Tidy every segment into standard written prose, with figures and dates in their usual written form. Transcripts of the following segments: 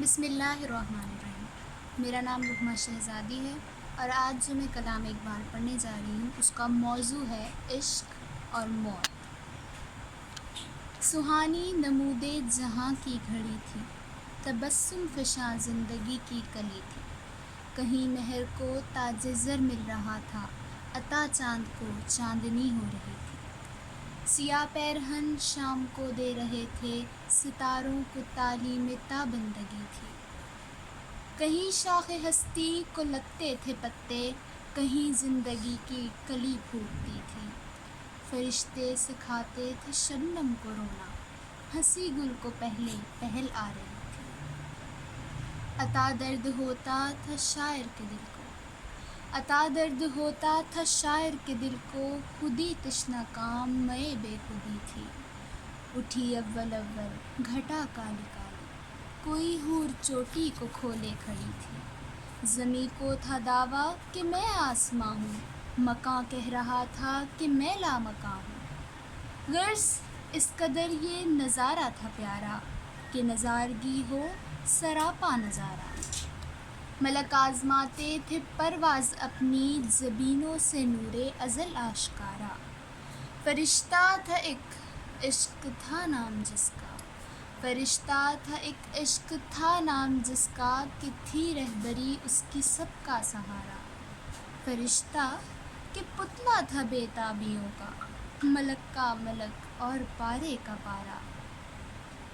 بسم اللہ الرحمن الرحیم۔ میرا نام رحمہ شہزادی ہے اور آج جو میں کلام اقبال پڑھنے جا رہی ہوں اس کا موضوع ہے عشق اور موت۔ سہانی نمود جہاں کی گھڑی تھی، تبسم فشاں زندگی کی کلی تھی۔ کہیں مہر کو تاج زر مل رہا تھا، عطا چاند کو چاندنی ہو رہی تھی۔ سیاہ پیرہن شام کو دے رہے تھے، ستاروں کو تعلیم تابندگی تھی۔ کہیں شاخ ہستی کو لگتے تھے پتے، کہیں زندگی کی کلی پھوٹتی تھی۔ فرشتے سکھاتے تھے شبنم کو رونا، ہنسی گل کو پہلے پہل آ رہی تھی۔ عطا درد ہوتا تھا شاعر کے دل کو، عطا درد ہوتا تھا شاعر کے دل کو، خودی تشنہ کام مئے بے خودی تھی۔ اٹھی اول اول گھٹا کالی کالی، کوئی حور چوٹی کو کھولے کھڑی تھی۔ زمیں کو تھا دعویٰ کہ میں آسماں ہوں، مکاں کہہ رہا تھا کہ میں لامکاں ہوں۔ غرض اس قدر یہ نظارہ تھا پیارا، کہ نظارگی ہو سراپا نظارہ۔ ملک آزماتے تھے پرواز اپنی، زبینوں سے نور ازل آشکارا۔ فرشتہ تھا ایک عشق تھا نام جس کا، فرشتہ تھا ایک عشق تھا نام جس کا، کہ تھی رہبری اس کی سب کا سہارا۔ فرشتہ کہ پتلا تھا بے تابیوں کا، ملک کا ملک اور پارے کا پارا۔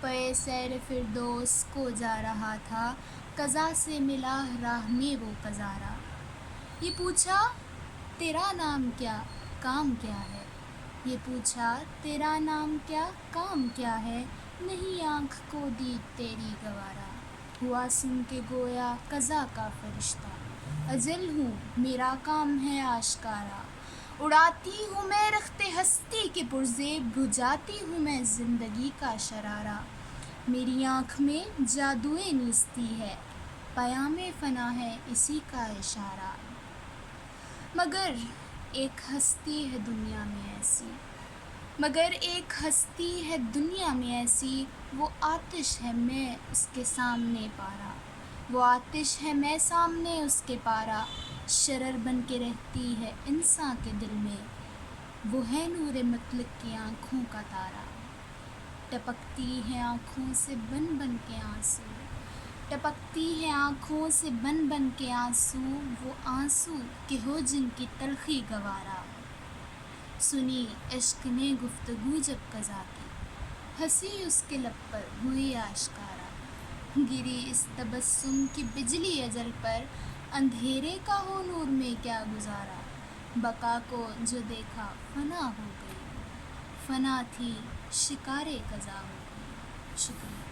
پے سیر فردوس کو جا رہا تھا، قضا سے ملا راہ میں وہ قذارا۔ یہ پوچھا تیرا نام کیا کام کیا ہے، یہ پوچھا تیرا نام کیا کام کیا ہے، نہیں آنکھ کو دید تیری گوارا۔ ہوا سن کے گویا قضا کا فرشتہ، اجل ہوں میرا کام ہے آشکارا۔ اڑاتی ہوں میں رخت ہستی کے پرزے، بجھاتی ہوں میں زندگی کا شرارہ۔ میری آنکھ میں جادوئے نیستی ہے، پیام فنا ہے اسی کا اشارہ۔ مگر ایک ہستی ہے دنیا میں ایسی، مگر ایک ہستی ہے دنیا میں ایسی، وہ آتش ہے میں اس کے سامنے پارا، وہ آتش ہے میں سامنے اس کے پارا۔ شرر بن کے رہتی ہے انساں کے دل میں، وہ ہے نور مطلق کی آنکھوں کا تارا۔ ٹپکتی ہے آنکھوں سے بن بن کے آنسو، ٹپکتی ہے آنکھوں سے بن بن کے آنسو، وہ آنسو کہ ہو جن کی تلخی گوارا۔ سنی عشق نے گفتگو جب قضا کی، ہنسی اس کے لب پر ہوئی آشکارا۔ گری اس تبسم کی بجلی اجل پر، اندھیرے کا ہو نور میں کیا گزارا۔ بقا کو جو دیکھا فنا ہو گئی، فنا تھی شکارِ قضا ہو گئی۔ شکریہ۔